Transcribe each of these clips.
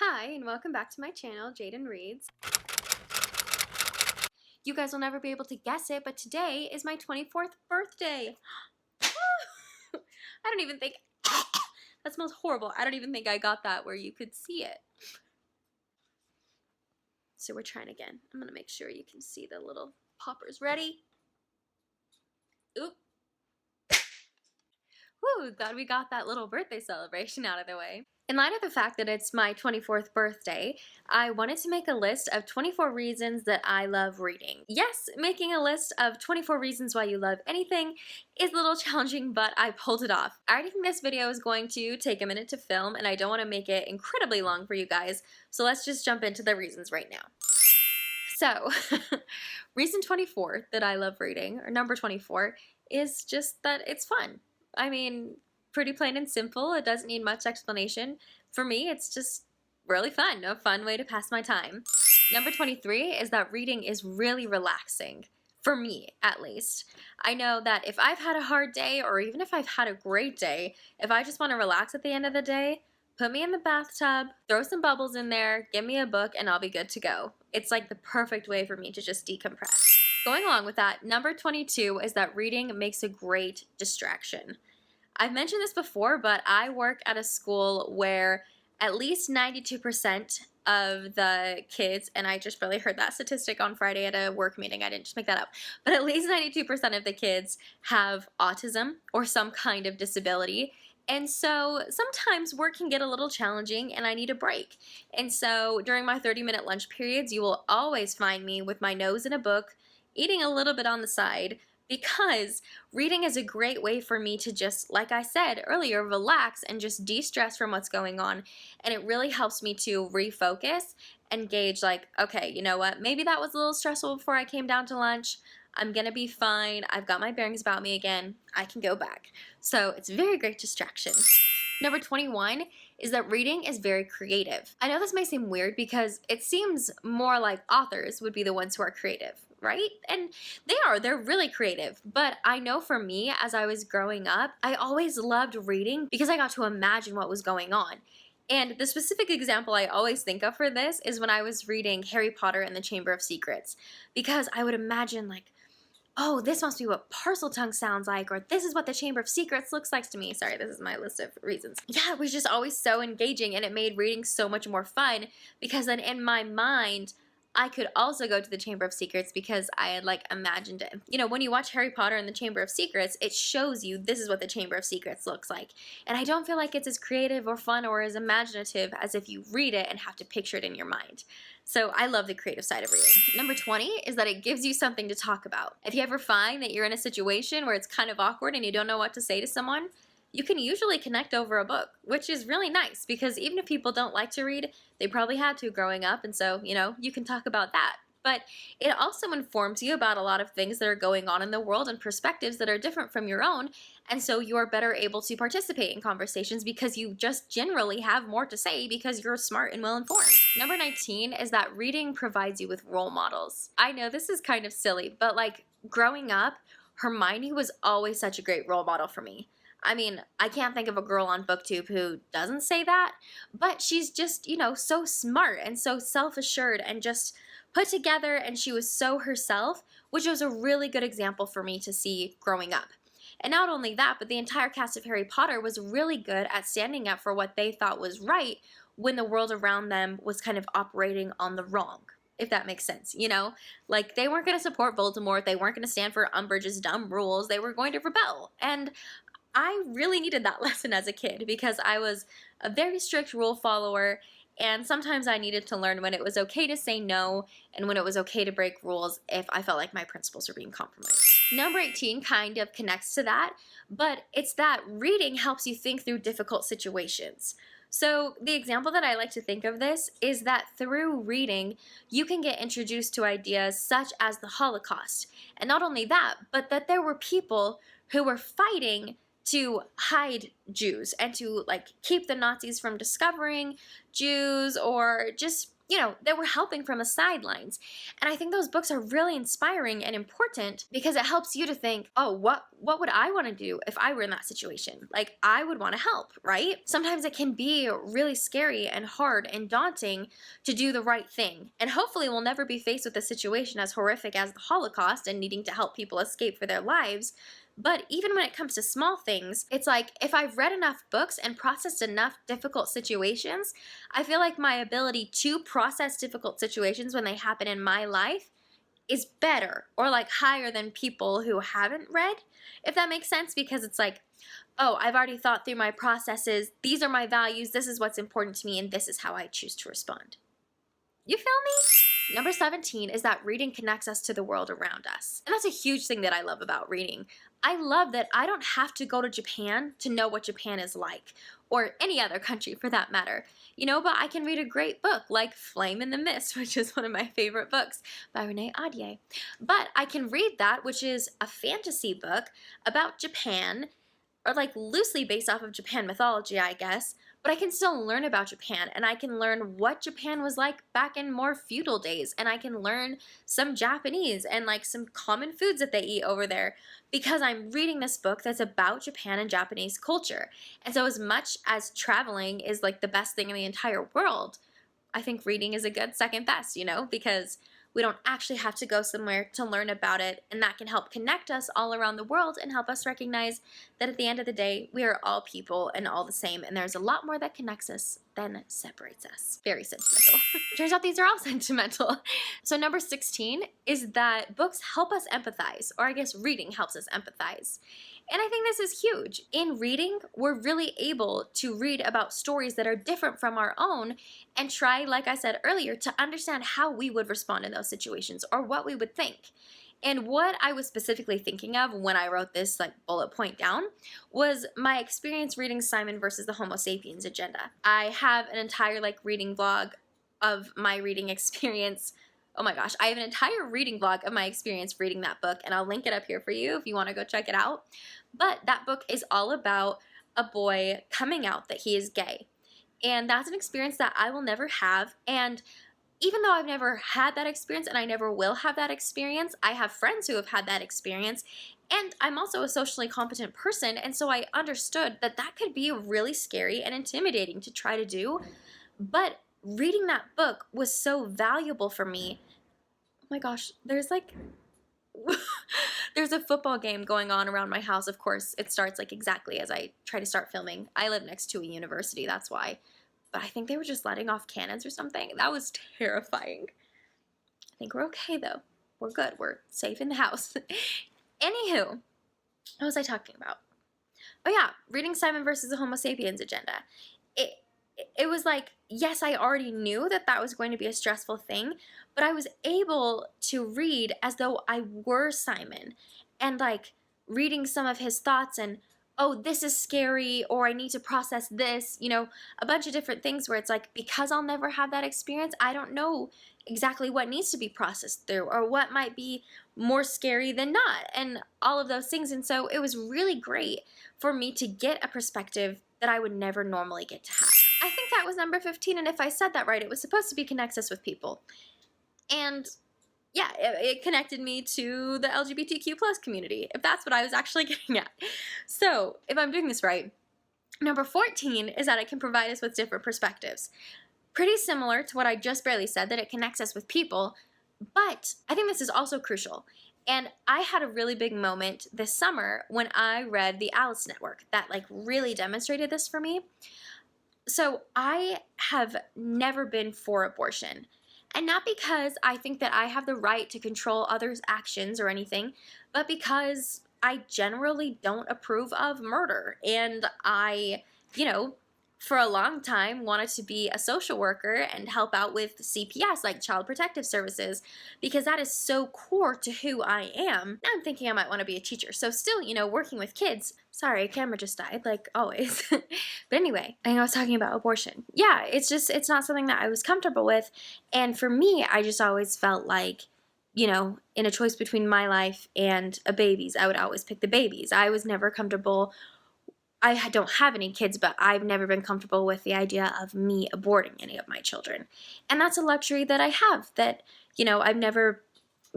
Hi, and welcome back to my channel, Jayden.reads. You guys will never be able to guess it, but today is my 24th birthday. I don't even think, that smells horrible. I don't even think I got that where you could see it. So we're trying again. I'm gonna make sure you can see the little poppers. Ready? Oop. Woo, glad we got that little birthday celebration out of the way. In light of the fact that it's my 24th birthday, I wanted to make a list of 24 reasons that I love reading. Yes, making a list of 24 reasons why you love anything is a little challenging, but I pulled it off. I already think this video is going to take a minute to film, and I don't want to make it incredibly long for you guys, so let's just jump into the reasons right now. So, reason 24 that I love reading, or number 24, is just that it's fun. I mean, pretty plain and simple. It doesn't need much explanation. For me, it's just really fun. A fun way to pass my time. Number 23 is that reading is really relaxing. For me, at least. I know that if I've had a hard day, or even if I've had a great day, if I just want to relax at the end of the day, put me in the bathtub, throw some bubbles in there, give me a book, and I'll be good to go. It's like the perfect way for me to just decompress. Going along with that, number 22 is that reading makes a great distraction. I've mentioned this before, but I work at a school where at least 92% of the kids, and I just really heard that statistic on Friday at a work meeting, I didn't just make that up, but at least 92% of the kids have autism or some kind of disability. And so sometimes work can get a little challenging and I need a break. And so during my 30-minute lunch periods, you will always find me with my nose in a book, eating a little bit on the side, because reading is a great way for me to just, like I said earlier, relax and just de-stress from what's going on. And it really helps me to refocus and gauge like, okay, you know what, maybe that was a little stressful before I came down to lunch. I'm gonna be fine. I've got my bearings about me again. I can go back. So it's a very great distraction. Number 21 is that reading is very creative. I know this may seem weird because it seems more like authors would be the ones who are creative, right? And they're really creative. But I know for me, as I was growing up, I always loved reading because I got to imagine what was going on. And the specific example I always think of for this is when I was reading Harry Potter and the Chamber of Secrets, because I would imagine like, oh, this must be what Parseltongue sounds like, or this is what the Chamber of Secrets looks like to me. Sorry, this is my list of reasons. Yeah, it was just always so engaging, and it made reading so much more fun, because then in my mind, I could also go to the Chamber of Secrets because I had like imagined it. You know, when you watch Harry Potter and the Chamber of Secrets, it shows you this is what the Chamber of Secrets looks like. And I don't feel like it's as creative or fun or as imaginative as if you read it and have to picture it in your mind. So I love the creative side of reading. Number 20 is that it gives you something to talk about. If you ever find that you're in a situation where it's kind of awkward and you don't know what to say to someone, you can usually connect over a book, which is really nice because even if people don't like to read, they probably had to growing up, and so, you know, you can talk about that. But it also informs you about a lot of things that are going on in the world and perspectives that are different from your own, and so you're better able to participate in conversations because you just generally have more to say because you're smart and well-informed. Number 19 is that reading provides you with role models. I know this is kind of silly, but like growing up, Hermione was always such a great role model for me. I mean, I can't think of a girl on BookTube who doesn't say that, but she's just, you know, so smart and so self-assured and just put together, and she was so herself, which was a really good example for me to see growing up. And not only that, but the entire cast of Harry Potter was really good at standing up for what they thought was right when the world around them was kind of operating on the wrong, if that makes sense, you know? Like, they weren't going to support Voldemort, they weren't going to stand for Umbridge's dumb rules, they were going to rebel. And I really needed that lesson as a kid because I was a very strict rule follower, and sometimes I needed to learn when it was okay to say no and when it was okay to break rules if I felt like my principles were being compromised. Number 18 kind of connects to that, but it's that reading helps you think through difficult situations. So the example that I like to think of this is that through reading, you can get introduced to ideas such as the Holocaust. And not only that, but that there were people who were fighting to hide Jews and to like keep the Nazis from discovering Jews, or just you know, that were helping from the sidelines. And I think those books are really inspiring and important because it helps you to think, oh, what would I want to do if I were in that situation? Like, I would want to help, right? Sometimes it can be really scary and hard and daunting to do the right thing. And hopefully we'll never be faced with a situation as horrific as the Holocaust and needing to help people escape for their lives. But even when it comes to small things, it's like if I've read enough books and processed enough difficult situations, I feel like my ability to process difficult situations when they happen in my life is better or like higher than people who haven't read, if that makes sense, because it's like, oh, I've already thought through my processes, these are my values, this is what's important to me, and this is how I choose to respond. You feel me? Number 17 is that reading connects us to the world around us. And that's a huge thing that I love about reading. I love that I don't have to go to Japan to know what Japan is like, or any other country for that matter. You know, but I can read a great book like Flame in the Mist, which is one of my favorite books by Renee Ahdieh. But I can read that, which is a fantasy book about Japan, or like loosely based off of Japan mythology, I guess, but I can still learn about Japan, and I can learn what Japan was like back in more feudal days, and I can learn some Japanese and like some common foods that they eat over there because I'm reading this book that's about Japan and Japanese culture. And so as much as traveling is like the best thing in the entire world, I think reading is a good second best, you know, because we don't actually have to go somewhere to learn about it, and that can help connect us all around the world and help us recognize that at the end of the day, we are all people and all the same, and there's a lot more that connects us than separates us. Very sentimental. Turns out these are all sentimental. So number 16 is that books help us empathize, or I guess reading helps us empathize. And I think this is huge. In reading, we're really able to read about stories that are different from our own and try, like I said earlier, to understand how we would respond in those situations or what we would think. And what I was specifically thinking of when I wrote this like bullet point down was my experience reading Simon versus the Homo sapiens agenda. I have an entire like reading vlog of my reading experience. Oh my gosh, I have an entire reading vlog of my experience reading that book, and I'll link it up here for you if you want to go check it out. But that book is all about a boy coming out that he is gay. And that's an experience that I will never have. And even though I've never had that experience and I never will have that experience, I have friends who have had that experience. And I'm also a socially competent person, and so I understood that that could be really scary and intimidating to try to do. But reading that book was so valuable for me. Oh my gosh, there's like there's a football game going on around my house. Of course, it starts like exactly as I try to start filming. I live next to a university, that's why. But I think they were just letting off cannons or something. That was terrifying. I think we're okay though. We're good. We're safe in the house. Anywho, what was I talking about? Oh yeah, reading Simon versus the Homo sapiens agenda. It was like, yes, I already knew that that was going to be a stressful thing, but I was able to read as though I were Simon, and like reading some of his thoughts and, oh, this is scary, or I need to process this, you know, a bunch of different things where it's like, because I'll never have that experience, I don't know exactly what needs to be processed through or what might be more scary than not, and all of those things. And so it was really great for me to get a perspective that I would never normally get to have. I think that was number 15, and if I said that right, it was supposed to be connects us with people. And yeah, it connected me to the LGBTQ plus community, if that's what I was actually getting at. So if I'm doing this right, number 14 is that it can provide us with different perspectives. Pretty similar to what I just barely said, that it connects us with people, but I think this is also crucial. And I had a really big moment this summer when I read The Alice Network that like really demonstrated this for me. So I have never been for abortion, and not because I think that I have the right to control others' actions or anything, but because I generally don't approve of murder, and I, you know, for a long time wanted to be a social worker and help out with CPS, like Child Protective Services, because that is so core to who I am. Now I'm thinking I might want to be a teacher, so still, you know, working with kids. Sorry, camera just died, like always. But anyway, I think I was talking about abortion. Yeah, it's not something that I was comfortable with, and for me, I just always felt like, you know, in a choice between my life and a baby's, I would always pick the baby's. I was never comfortable I don't have any kids, but I've never been comfortable with the idea of me aborting any of my children. And that's a luxury that I have, that, I've never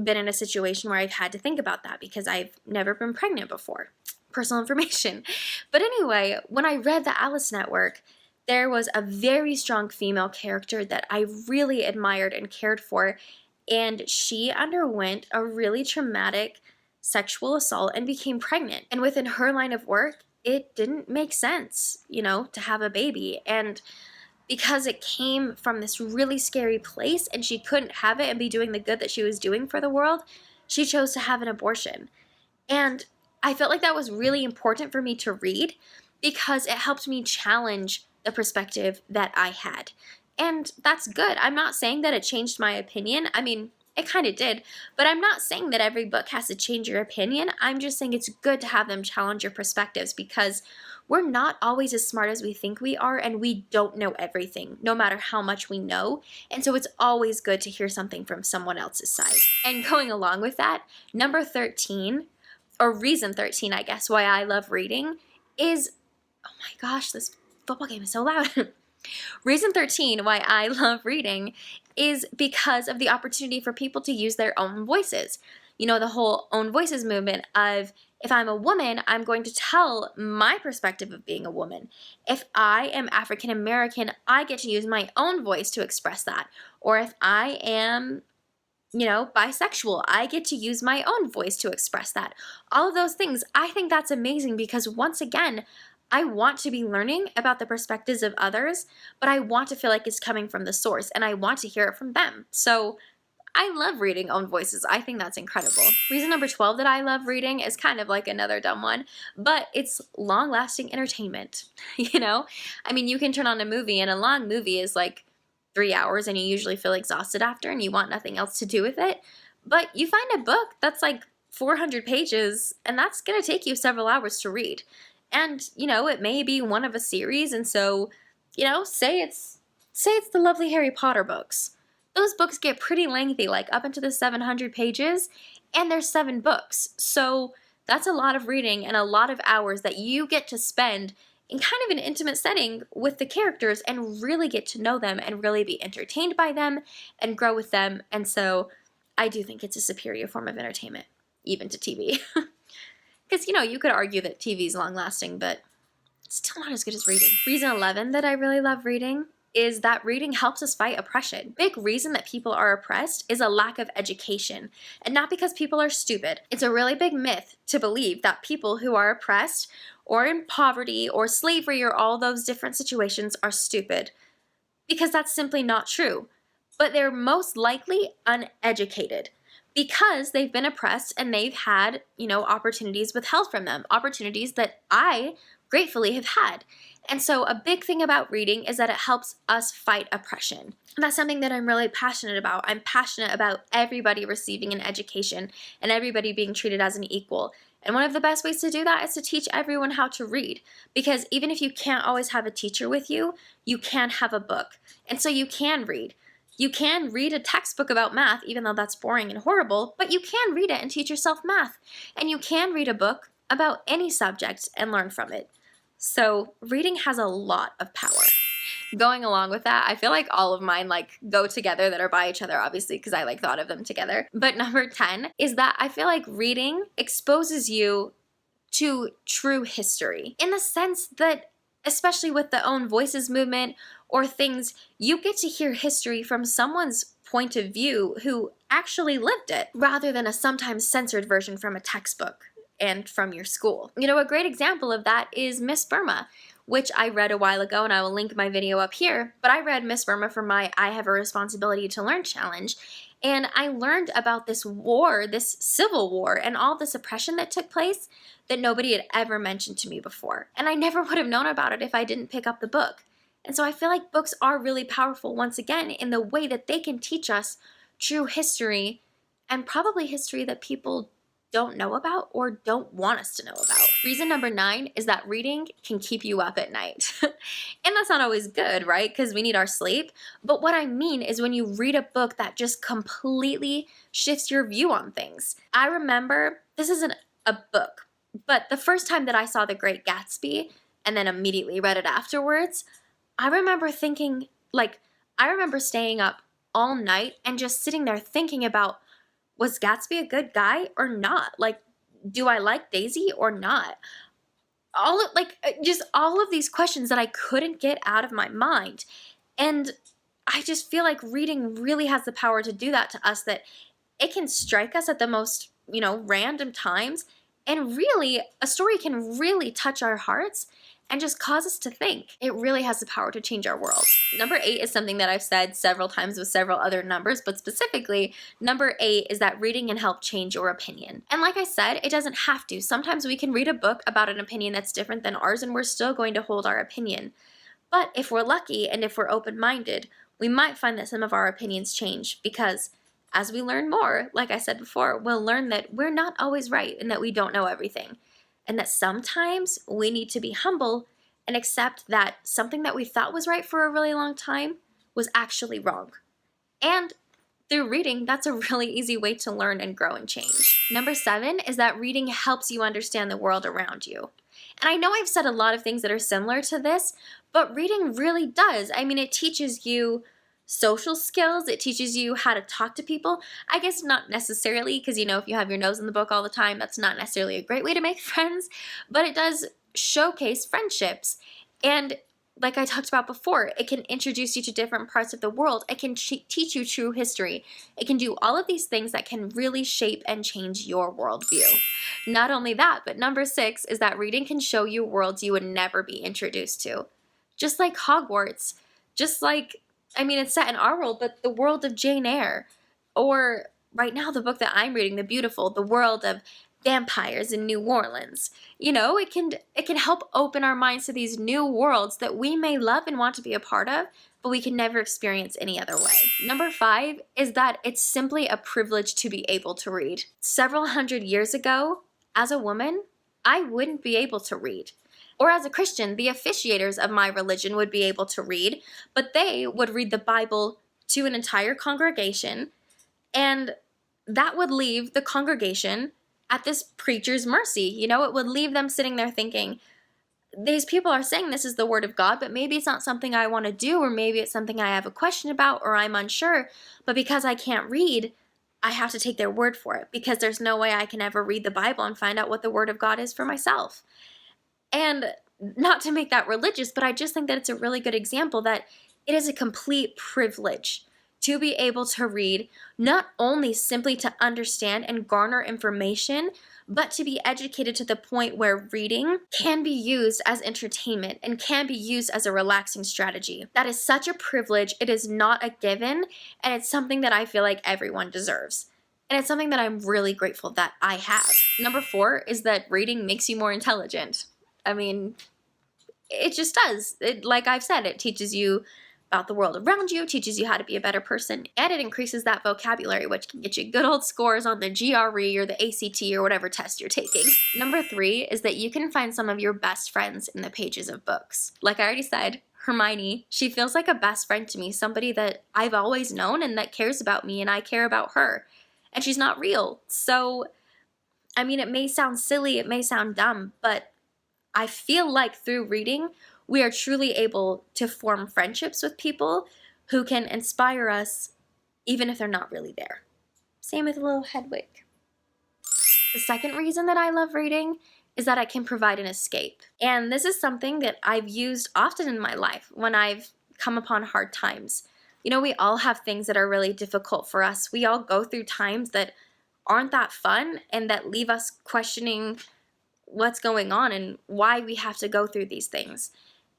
been in a situation where I've had to think about that because I've never been pregnant before. Personal information. But anyway, when I read The Alice Network, there was a very strong female character that I really admired and cared for, and she underwent a really traumatic sexual assault and became pregnant. And within her line of work, it didn't make sense, to have a baby. And because it came from this really scary place and she couldn't have it and be doing the good that she was doing for the world, she chose to have an abortion. And I felt like that was really important for me to read because it helped me challenge the perspective that I had. And that's good. I'm not saying that it changed my opinion. I mean, it kind of did, but I'm not saying that every book has to change your opinion. I'm just saying it's good to have them challenge your perspectives because we're not always as smart as we think we are, and we don't know everything, no matter how much we know. And so it's always good to hear something from someone else's side. And going along with that, number 13, or reason 13, I guess, why I love reading is, oh my gosh, this football game is so loud. Reason 13 why I love reading is because of the opportunity for people to use their own voices. The whole own voices movement of, if I'm a woman, I'm going to tell my perspective of being a woman. If I am African American, I get to use my own voice to express that. Or if I am, bisexual, I get to use my own voice to express that. All of those things, I think that's amazing because once again, I want to be learning about the perspectives of others, but I want to feel like it's coming from the source and I want to hear it from them. So I love reading own voices. I think that's incredible. Reason number 12 that I love reading is kind of like another dumb one, but it's long-lasting entertainment. I mean, you can turn on a movie and a long movie is like 3 hours and you usually feel exhausted after and you want nothing else to do with it. But you find a book that's like 400 pages and that's going to take you several hours to read. And, it may be one of a series, and so, say it's the lovely Harry Potter books. Those books get pretty lengthy, like up into the 700 pages, and there's 7 books. So that's a lot of reading and a lot of hours that you get to spend in kind of an intimate setting with the characters and really get to know them and really be entertained by them and grow with them. And so I do think it's a superior form of entertainment, even to TV. Because, you could argue that TV is long-lasting, but it's still not as good as reading. Reason 11 that I really love reading is that reading helps us fight oppression. Big reason that people are oppressed is a lack of education, and not because people are stupid. It's a really big myth to believe that people who are oppressed or in poverty or slavery or all those different situations are stupid, because that's simply not true. But they're most likely uneducated, because they've been oppressed and they've had, opportunities withheld from them, opportunities that I gratefully have had. And so a big thing about reading is that it helps us fight oppression. And that's something that I'm really passionate about. I'm passionate about everybody receiving an education and everybody being treated as an equal. And one of the best ways to do that is to teach everyone how to read. Because even if you can't always have a teacher with you, you can have a book. And so you can read. You can read a textbook about math, even though that's boring and horrible, but you can read it and teach yourself math. And you can read a book about any subject and learn from it. So reading has a lot of power. Going along with that, I feel like all of mine go together that are by each other, obviously, because I thought of them together. But number 10 is that I feel like reading exposes you to true history, in the sense that, especially with the own voices movement or things, you get to hear history from someone's point of view who actually lived it, rather than a sometimes censored version from a textbook and from your school. A great example of that is Miss Burma, which I read a while ago, and I will link my video up here. But I read Miss Burma for my I Have a Responsibility to Learn challenge, and I learned about this war, this civil war, and all this oppression that took place that nobody had ever mentioned to me before. And I never would have known about it if I didn't pick up the book. And so I feel like books are really powerful, once again, in the way that they can teach us true history, and probably history that people don't know about or don't want us to know about. Reason number 9 is that reading can keep you up at night. And that's not always good, right? Because we need our sleep. But what I mean is when you read a book that just completely shifts your view on things. I remember, this isn't a book, but the first time that I saw The Great Gatsby, and then immediately read it afterwards, I remember thinking, like, I remember staying up all night and just sitting there thinking about, was Gatsby a good guy or not? Like, do I like Daisy or not? Just all of these questions that I couldn't get out of my mind. And I just feel like reading really has the power to do that to us, that it can strike us at the most, random times. And really, a story can really touch our hearts and just cause us to think. It really has the power to change our world. Number 8 is something that I've said several times with several other numbers, but specifically, number 8 is that reading can help change your opinion. And like I said, it doesn't have to. Sometimes we can read a book about an opinion that's different than ours, and we're still going to hold our opinion. But if we're lucky and if we're open-minded, we might find that some of our opinions change, because as we learn more, like I said before, we'll learn that we're not always right and that we don't know everything. And that sometimes we need to be humble and accept that something that we thought was right for a really long time was actually wrong. And through reading, that's a really easy way to learn and grow and change. Number 7 is that reading helps you understand the world around you. And I know I've said a lot of things that are similar to this, but reading really does. I mean, it teaches you social skills. It teaches you how to talk to people. I guess not necessarily, because if you have your nose in the book all the time, that's not necessarily a great way to make friends, but it does showcase friendships. And like I talked about before, it can introduce you to different parts of the world. It can teach you true history. It can do all of these things that can really shape and change your worldview. Not only that, but number 6 is that reading can show you worlds you would never be introduced to. Just like Hogwarts, it's set in our world, but the world of Jane Eyre, or right now the book that I'm reading, The Beautiful, the world of vampires in New Orleans. It can help open our minds to these new worlds that we may love and want to be a part of, but we can never experience any other way. Number 5 is that it's simply a privilege to be able to read. Several hundred years ago, as a woman, I wouldn't be able to read. Or as a Christian, the officiators of my religion would be able to read, but they would read the Bible to an entire congregation, and that would leave the congregation at this preacher's mercy. It would leave them sitting there thinking, these people are saying this is the word of God, but maybe it's not something I want to do, or maybe it's something I have a question about, or I'm unsure, but because I can't read, I have to take their word for it, because there's no way I can ever read the Bible and find out what the word of God is for myself. And not to make that religious, but I just think that it's a really good example that it is a complete privilege to be able to read, not only simply to understand and garner information, but to be educated to the point where reading can be used as entertainment and can be used as a relaxing strategy. That is such a privilege. It is not a given, and it's something that I feel like everyone deserves. And it's something that I'm really grateful that I have. Number 4 is that reading makes you more intelligent. It just does. Like I've said, it teaches you about the world around you, teaches you how to be a better person, and it increases that vocabulary, which can get you good old scores on the GRE or the ACT or whatever test you're taking. Number 3 is that you can find some of your best friends in the pages of books. Like I already said, Hermione, she feels like a best friend to me, somebody that I've always known and that cares about me and I care about her. And she's not real. So, it may sound silly, it may sound dumb, but I feel like through reading, we are truly able to form friendships with people who can inspire us even if they're not really there. Same with little Hedwig. The second reason that I love reading is that I can provide an escape. And this is something that I've used often in my life when I've come upon hard times. We all have things that are really difficult for us. We all go through times that aren't that fun and that leave us questioning what's going on and why we have to go through these things.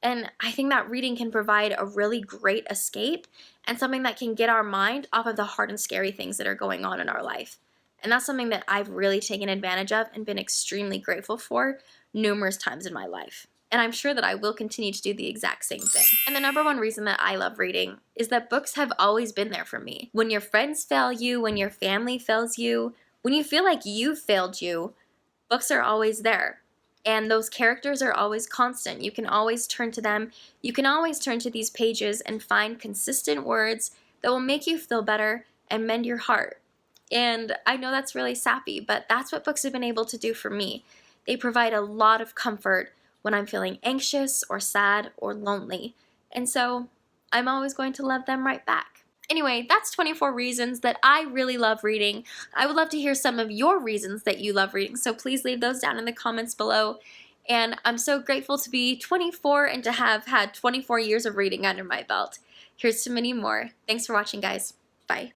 And I think that reading can provide a really great escape and something that can get our mind off of the hard and scary things that are going on in our life. And that's something that I've really taken advantage of and been extremely grateful for numerous times in my life. And I'm sure that I will continue to do the exact same thing. And the number one reason that I love reading is that books have always been there for me. When your friends fail you, when your family fails you, when you feel like you've failed you, books are always there. And those characters are always constant. You can always turn to them. You can always turn to these pages and find consistent words that will make you feel better and mend your heart. And I know that's really sappy, but that's what books have been able to do for me. They provide a lot of comfort when I'm feeling anxious or sad or lonely. And so I'm always going to love them right back. Anyway, that's 24 reasons that I really love reading. I would love to hear some of your reasons that you love reading, so please leave those down in the comments below. And I'm so grateful to be 24 and to have had 24 years of reading under my belt. Here's to many more. Thanks for watching, guys. Bye.